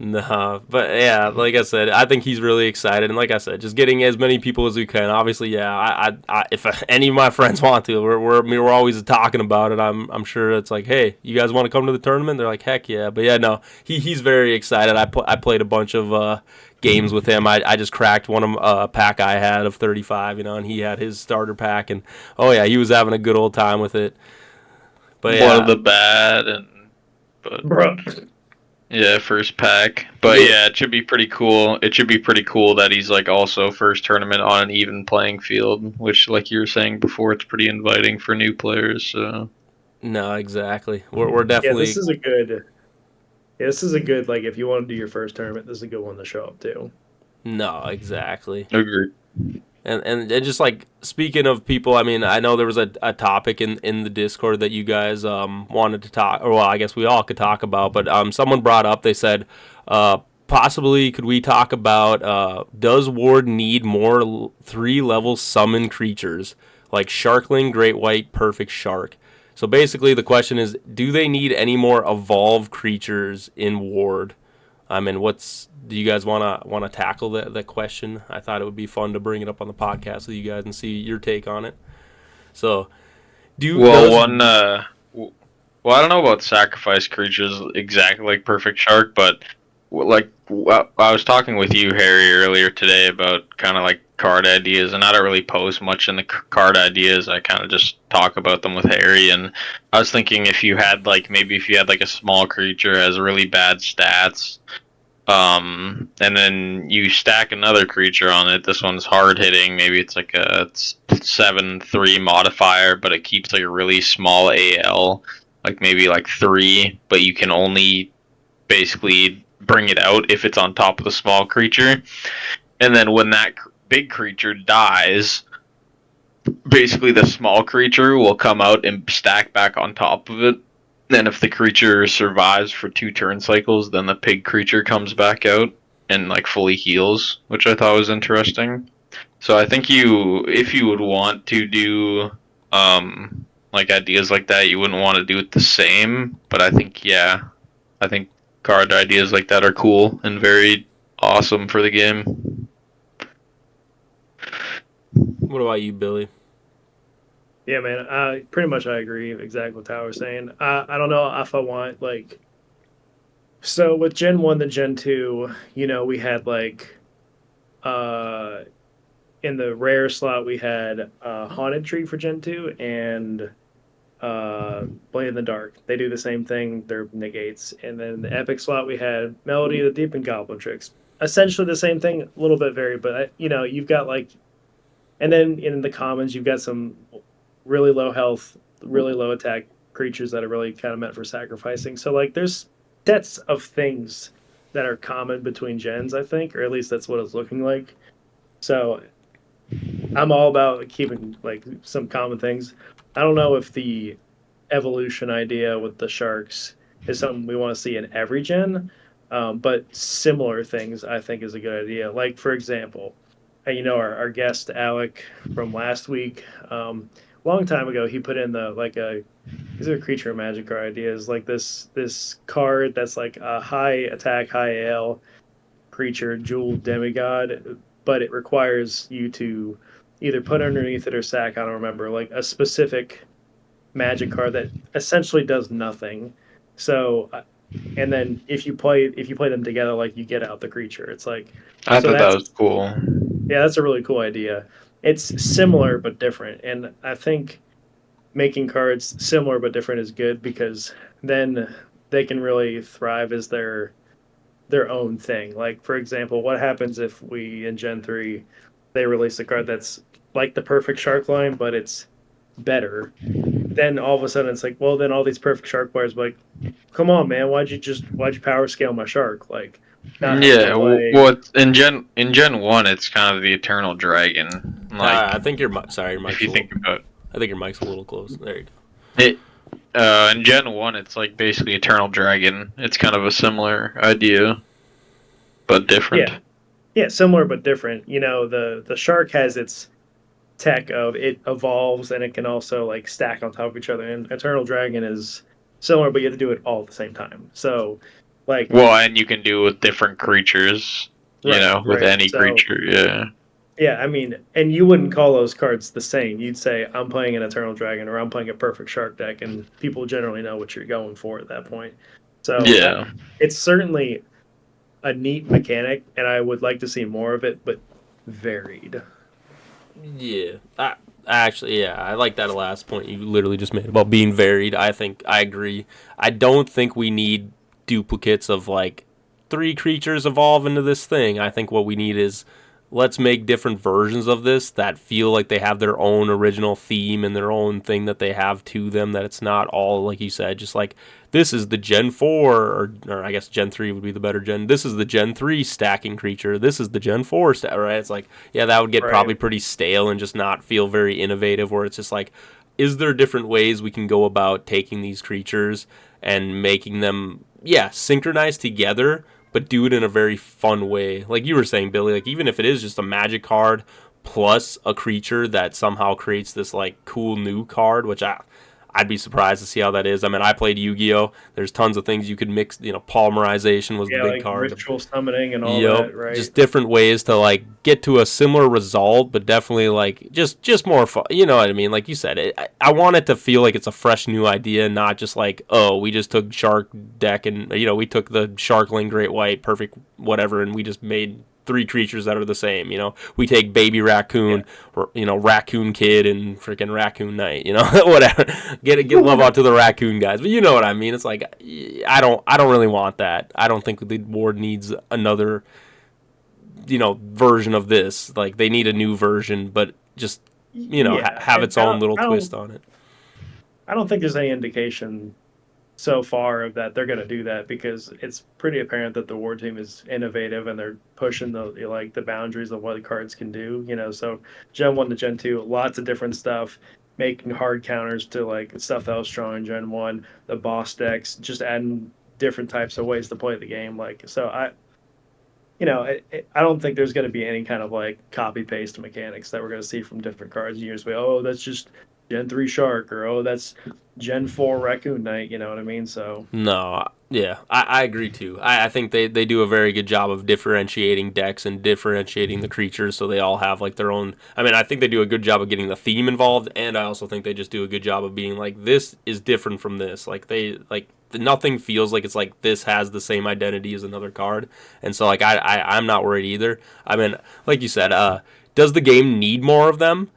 No, but yeah, like I said, I think he's really excited, and like I said, just getting as many people as we can. Obviously, yeah, if any of my friends want to, we're always talking about it. I'm sure it's like, hey, you guys want to come to the tournament? They're like, heck yeah, but yeah, no, he's very excited. I played a bunch of games with him. I just cracked one of pack I had of 35, and he had his starter pack, and oh yeah, he was having a good old time with it. But yeah, One of the bad, but Bro. yeah, first pack. But yeah, it should be pretty cool. It should be pretty cool that he's like also first tournament on an even playing field, which, like you were saying before, it's pretty inviting for new players. So no, exactly. We're Yeah, definitely. this is a good. Yeah, this is a good, like, if you want to do your first tournament, this is a good one to show up to. No, exactly. agree. And just like speaking of people, I mean, I know there was a topic in the Discord that you guys wanted to talk, or well, I guess we all could talk about, but someone brought up, they said, possibly could we talk about does Ward need more 3-level summon creatures like Sharkling, Great White, Perfect Shark? So basically, the question is, do they need any more evolved creatures in Ward? I mean, do you guys wanna tackle that question? I thought it would be fun to bring it up on the podcast with you guys and see your take on it. So, Well, I don't know about sacrifice creatures exactly like Perfect Shark, but I was talking with you, Harry, earlier today about kind of like card ideas, and I don't really post much in the card ideas. I kind of just talk about them with Harry, and I was thinking if you had like a small creature has really bad stats, and then you stack another creature on it. This one's hard hitting. Maybe it's like a 7/3 modifier, but it keeps like a really small AL, like maybe like 3, but you can only basically bring it out if it's on top of the small creature. And then when that big creature dies, basically the small creature will come out and stack back on top of it. And if the creature survives for 2 turn cycles, then the pig creature comes back out and like fully heals, which I thought was interesting. So I think if you would want to do like ideas like that, you wouldn't want to do it the same. But I think card ideas like that are cool and very awesome for the game. What about you, Billy? Yeah, man. Pretty much I agree exactly what Tyler was saying. I don't know if I want like. So with Gen 1 to Gen 2, we had like, in the rare slot we had Haunted Tree for Gen 2 and Blade in the Dark. They do the same thing. They're negates. And then the epic slot we had Melody of the Deep and Goblin Tricks. Essentially the same thing, a little bit varied, but you've got like, and then in the commons you've got some really low health, really low attack creatures that are really kind of meant for sacrificing. So like there's sets of things that are common between gens, I think, or at least that's what it's looking like. So I'm all about keeping like some common things. I don't know if the evolution idea with the sharks is something we want to see in every gen, but similar things I think is a good idea. Like for example, our guest Alec from last week, long time ago, he put in these are creature and magic card ideas, like this card that's like a high attack, high AL creature, jeweled demigod, but it requires you to either put underneath it or sack. I don't remember, like a specific magic card that essentially does nothing. So, and then if you play them together, like you get out the creature. It's like I so thought that that's was cool. yeah, that's a really cool idea. It's similar but different, and I think making cards similar but different is good because then they can really thrive as their own thing. Like for example, what happens if we in Gen 3 they release a card that's like the perfect shark line, but it's better. Then all of a sudden it's like, well, then all these perfect shark players be like, come on, man, why'd you power scale my shark? Like not having to Yeah, play. well, in Gen 1, it's kind of the Eternal Dragon. Like, I think your sorry, your if mic's you think about I think your mic's a little close. There you go. it, in Gen 1, it's like basically Eternal Dragon. It's kind of a similar idea, but different. Yeah, similar but different. The shark has its tech of it evolves and it can also like stack on top of each other. And Eternal Dragon is similar, but you have to do it all at the same time. So, like, Well, and you can do it with different creatures, with right. any So, creature, yeah. yeah, I mean, and you wouldn't call those cards the same. You'd say, I'm playing an Eternal Dragon or I'm playing a Perfect Shark deck, and people generally know what you're going for at that point. So, Yeah. it's certainly a neat mechanic, and I would like to see more of it, but varied. Yeah, I like that last point you literally just made about being varied. I think I agree. I don't think we need duplicates of like 3 creatures evolve into this thing. I think what we need is let's make different versions of this that feel like they have their own original theme and their own thing that they have to them, that it's not all, like you said, just like this is the Gen 4, or I guess Gen 3 would be the better Gen. This is the Gen 3 stacking creature. This is the Gen 4 right? It's like, yeah, that would get Right. probably pretty stale and just not feel very innovative, where it's just like, is there different ways we can go about taking these creatures and making them, yeah, synchronized together, but do it in a very fun way. Like you were saying, Billy, like even if it is just a magic card plus a creature that somehow creates this like cool new card, which I'd be surprised to see how that is. I mean, I played Yu-Gi-Oh! There's tons of things you could mix. Polymerization was the Yeah, big like card. ritual summoning and all Yep, that, right? just different ways to like get to a similar result, but definitely like just more fun. You know what I mean? Like you said, I want it to feel like it's a fresh new idea, not just like, oh, we just took Shark deck and we took the Sharkling Great White Perfect whatever, and we just made 3 creatures that are the same. We take Baby Raccoon, or Raccoon Kid and freaking Raccoon Knight. Whatever. Get love out to the Raccoon guys, but you know what I mean. It's like I don't really want that. I don't think the board needs another version of this. Like they need a new version, but just Yeah, have and its own little twist on it. I don't think there's any indication so far of that they're going to do that, because it's pretty apparent that the war team is innovative and they're pushing the boundaries of what the cards can do. So Gen 1 to Gen 2, lots of different stuff, making hard counters to like stuff that was strong in Gen 1, the boss decks, just adding different types of ways to play the game. Like, so I don't think there's going to be any kind of like copy paste mechanics that we're going to see from different cards years. Oh, that's just Gen 3 Shark, or oh, that's Gen 4 Raccoon Knight. You know what I mean? So No, yeah, I agree too. I think they do a very good job of differentiating decks and differentiating the creatures, so they all have like their own. I mean, I think they do a good job of getting the theme involved, and I also think they just do a good job of being like, this is different from this. Like nothing feels like it's like this has the same identity as another card, and so like I'm not worried either. I mean, like you said, does the game need more of them?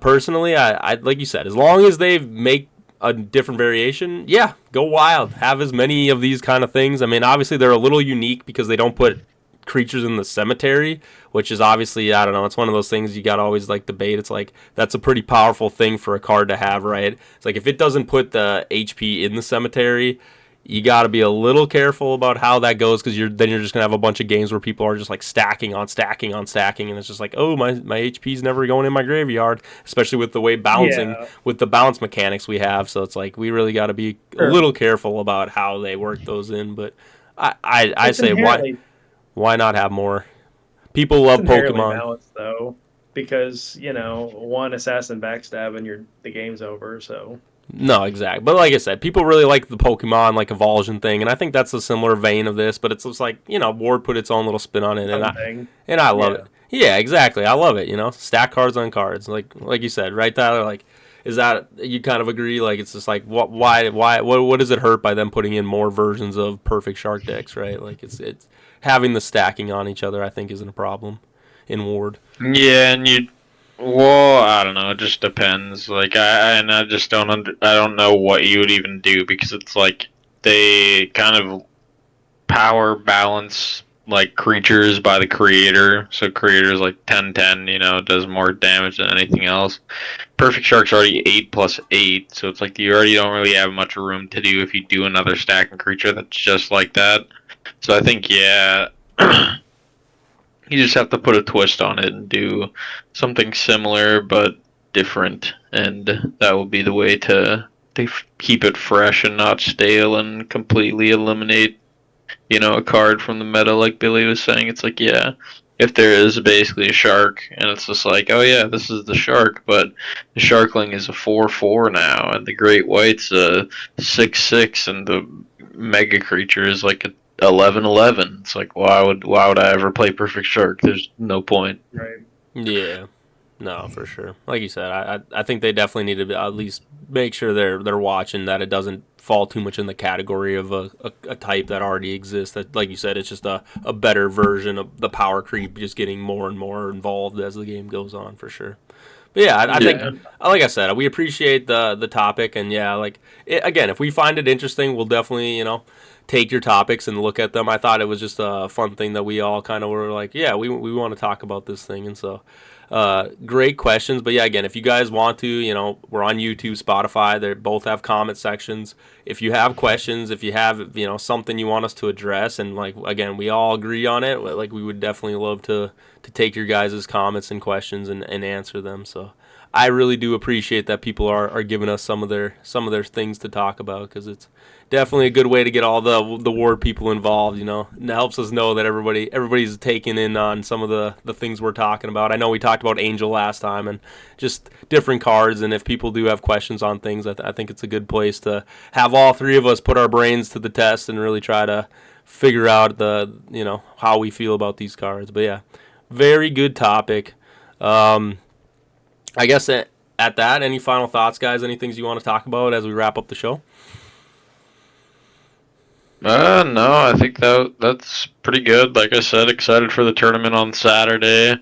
Personally, I like you said, as long as they make a different variation, yeah, go wild. Have as many of these kind of things. I mean, obviously they're a little unique because they don't put creatures in the cemetery, which is obviously, I don't know, it's one of those things you got to always like debate. It's like that's a pretty powerful thing for a card to have, right? It's like if it doesn't put the HP in the cemetery, you got to be a little careful about how that goes, because you're just gonna have a bunch of games where people are just like stacking on stacking on stacking, and it's just like, oh, my HP's never going in my graveyard, especially with the way bouncing yeah, with the bounce mechanics we have. So it's like we really got to be a sure. little careful about how they work those in. But I It's say why not have more? People it's love inherently Pokemon. balanced though, because one assassin backstab and the game's over. So No, exactly. But like I said, people really like the Pokemon like evolution thing, and I think that's a similar vein of this. But it's just like Ward put its own little spin on it, something, and I love yeah. it. Yeah, exactly. I love it. Stack cards on cards, like you said, right, Tyler? Like, is that you kind of agree? Like, it's just like what does it hurt by them putting in more versions of perfect shark decks, right? Like, it's having the stacking on each other, I think, isn't a problem in Ward. Yeah, and well, I don't know. It just depends. Like, I just I don't know what you would even do, because it's like they kind of power balance like creatures by the creator. So creators like 10/10, does more damage than anything else. Perfect Shark's already 8+8, so it's like you already don't really have much room to do if you do another stacking creature that's just like that. So I think, yeah. You just have to put a twist on it and do something similar but different, and that will be the way to keep it fresh and not stale and completely eliminate, a card from the meta. Like Billy was saying, it's like, yeah, if there is basically a shark, and it's just like, oh yeah, this is the shark, but the sharkling is a 4/4 now, and the great white's a 6/6, and the mega creature is like a 11/11. It's like, why would I ever play Perfect Shark? There's no point. Right. Yeah. No, for sure. Like you said, I think they definitely need to at least make sure they're watching that it doesn't fall too much in the category of a type that already exists. That, like you said, it's just a better version of the power creep, just getting more and more involved as the game goes on, for sure. But yeah, I think, like I said, we appreciate the topic, and yeah, like again, if we find it interesting, we'll definitely take your topics and look at them. I thought it was just a fun thing that we all kind of were like, yeah, we want to talk about this thing, and so. Great questions, but yeah, again, if you guys want to, we're on YouTube, Spotify. They both have comment sections. If you have questions, if you have, something you want us to address, and like again, we all agree on it. Like we would definitely love to take your guys' comments and questions and answer them. So I really do appreciate that people are giving us some of their things to talk about, because it's definitely a good way to get all the ward people involved. And it helps us know that everybody's taking in on some of the things we're talking about. I know we talked about Angel last time and just different cards, and if people do have questions on things, I think it's a good place to have all three of us put our brains to the test and really try to figure out how we feel about these cards. But yeah, very good topic. I guess at that, any final thoughts, guys? Any things you want to talk about as we wrap up the show? No, I think that's pretty good. Like I said, excited for the tournament on Saturday.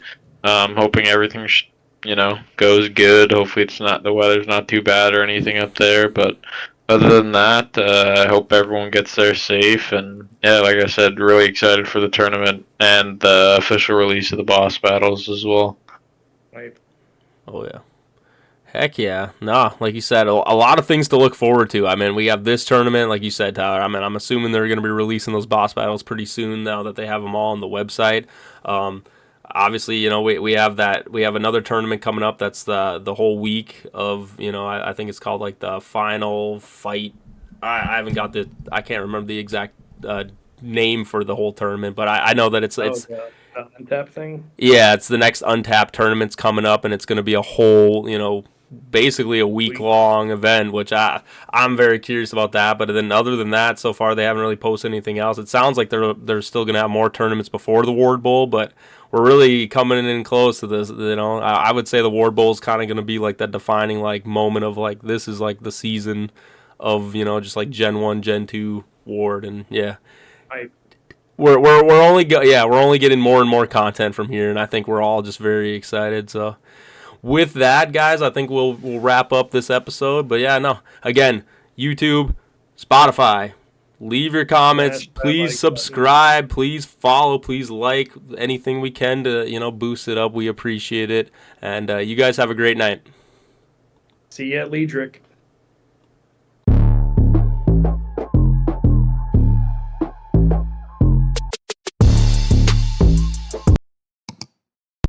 Hoping everything, goes good. Hopefully the weather's not too bad or anything up there. But other than that, I hope everyone gets there safe. And yeah, like I said, really excited for the tournament and the official release of the boss battles as well. Right. Oh yeah. Heck yeah. No, like you said, a lot of things to look forward to. I mean, we have this tournament, like you said, Tyler. I mean, I'm assuming they're going to be releasing those boss battles pretty soon now that they have them all on the website. Obviously, we have another tournament coming up. That's the whole week of, I think it's called like the final fight. I haven't got I can't remember the exact name for the whole tournament, but I know that it's the Untap thing. Yeah, it's the next Untapped tournament's coming up, and it's going to be a whole, basically a week-long event, which I'm very curious about that. But then other than that, so far they haven't really posted anything else. It sounds like they're still going to have more tournaments before the Ward Bowl, but we're really coming in close to this. I would say the Ward Bowl is kind of going to be like that defining like moment of like this is like the season of just like Gen 1, Gen 2 Ward, and yeah. We're only getting more and more content from here, and I think we're all just very excited. So, with that, guys, I think we'll wrap up this episode. But yeah, no, again, YouTube, Spotify, leave your comments. Please subscribe. Please follow. Please like anything we can to boost it up. We appreciate it, and you guys have a great night. See you at Leedrick.